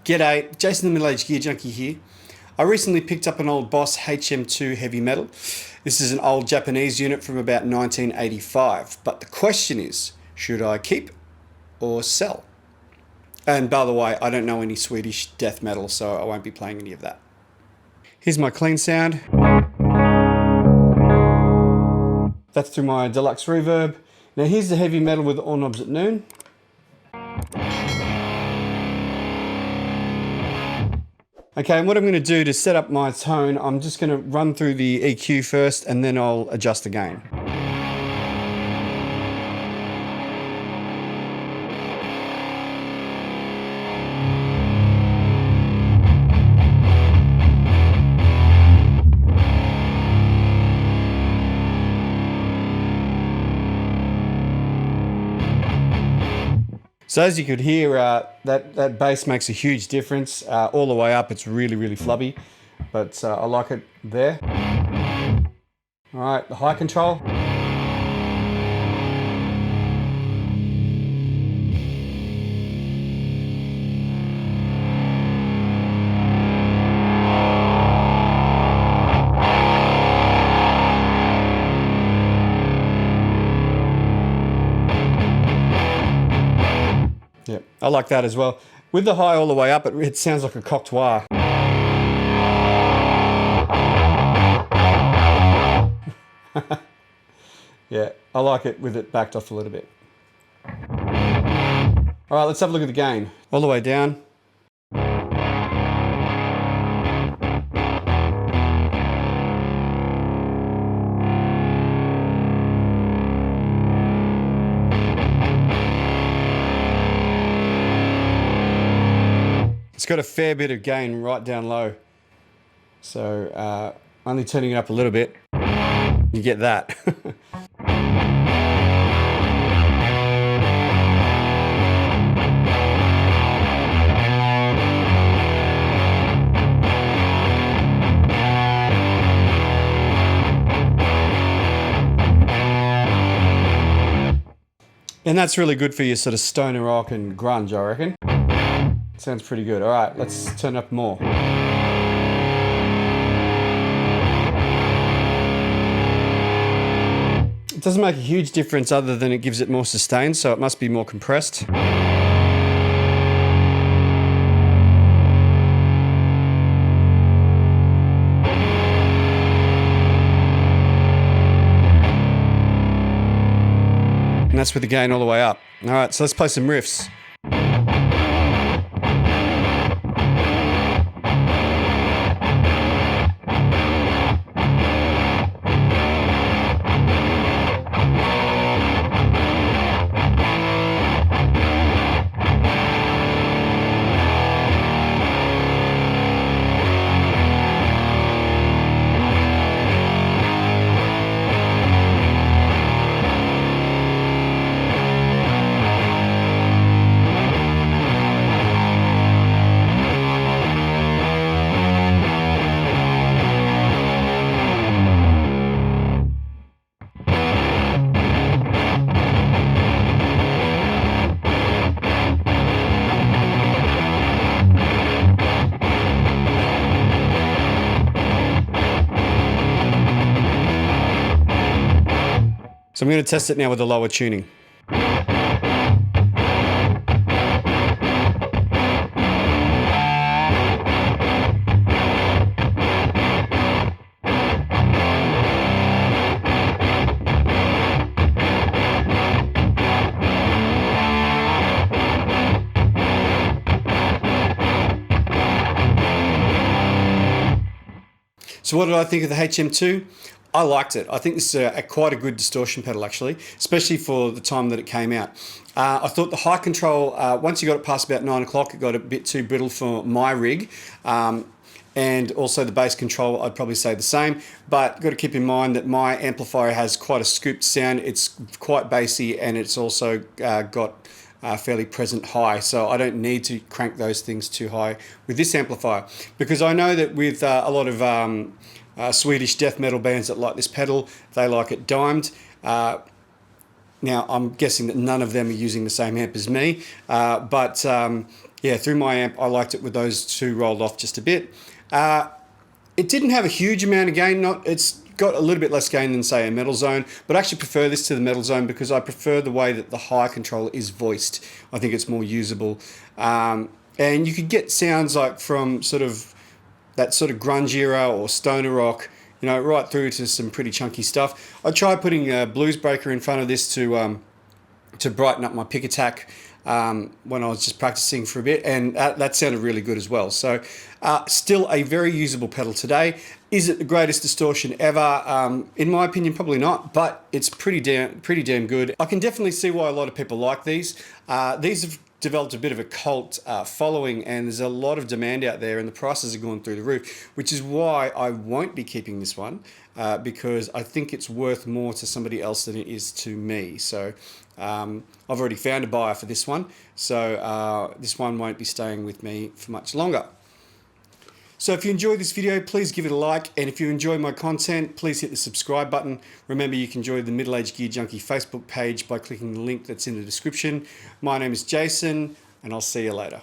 G'day, Jason the Middle-Aged Gear Junkie here. I recently picked up an old Boss HM-2 heavy metal. This is an old Japanese unit from about 1985, but the question is, should I keep or sell? And by the way, I don't know any Swedish death metal, so I won't be playing any of that. Here's my clean sound. That's through my deluxe reverb. Now here's the heavy metal with all knobs at noon. Okay, and what I'm going to do to set up my tone, I'm just going to run through the EQ first and then I'll adjust the gain. So as you could hear, that bass makes a huge difference. All the way up, it's really, really flubby, but I like it there. All right, the high control. Yeah, I like that as well. With the high all the way up, it sounds like a cocteau. Yeah, I like it with it backed off a little bit. All right, let's have a look at the gain. All the way down. It's got a fair bit of gain right down low. So only turning it up a little bit, you get that. And that's really good for your sort of stoner rock and grunge, I reckon. Sounds pretty good. All right, let's turn up more. It doesn't make a huge difference other than it gives it more sustain, so it must be more compressed. And that's with the gain all the way up. All right, so let's play some riffs. So I'm going to test it now with a lower tuning. So what did I think of the HM-2? I liked it. I think this is quite a good distortion pedal actually, especially for the time that it came out. I thought the high control, once you got it past about 9 o'clock, it got a bit too brittle for my rig. And also the bass control, I'd probably say the same, but got to keep in mind that my amplifier has quite a scooped sound. It's quite bassy and it's also got fairly present high, so I don't need to crank those things too high with this amplifier, because I know that with a lot of Swedish death metal bands that like this pedal, they like it dimed. Now I'm guessing that none of them are using the same amp as me, but yeah, through my amp, I liked it with those two rolled off just a bit. It didn't have a huge amount of gain. It's got a little bit less gain than, say, a Metal Zone, but I actually prefer this to the Metal Zone because I prefer the way that the high control is voiced. I think it's more usable. And you could get sounds like from sort of that sort of grunge era or stoner rock, you know, right through to some pretty chunky stuff. I tried putting a blues breaker in front of this to brighten up my pick attack when I was just practicing for a bit, and that sounded really good as well. So still a very usable pedal today. Is it the greatest distortion ever? In my opinion, probably not, but it's pretty damn good. I can definitely see why a lot of people like these. These have developed a bit of a cult following, and there's a lot of demand out there, and the prices are going through the roof, which is why I won't be keeping this one, because I think it's worth more to somebody else than it is to me. So I've already found a buyer for this one, so this one won't be staying with me for much longer. So if you enjoyed this video, please give it a like, and if you enjoy my content, please hit the subscribe button. Remember, you can join the Middle Aged Gear Junkie Facebook page by clicking the link that's in the description. My name is Jason, and I'll see you later.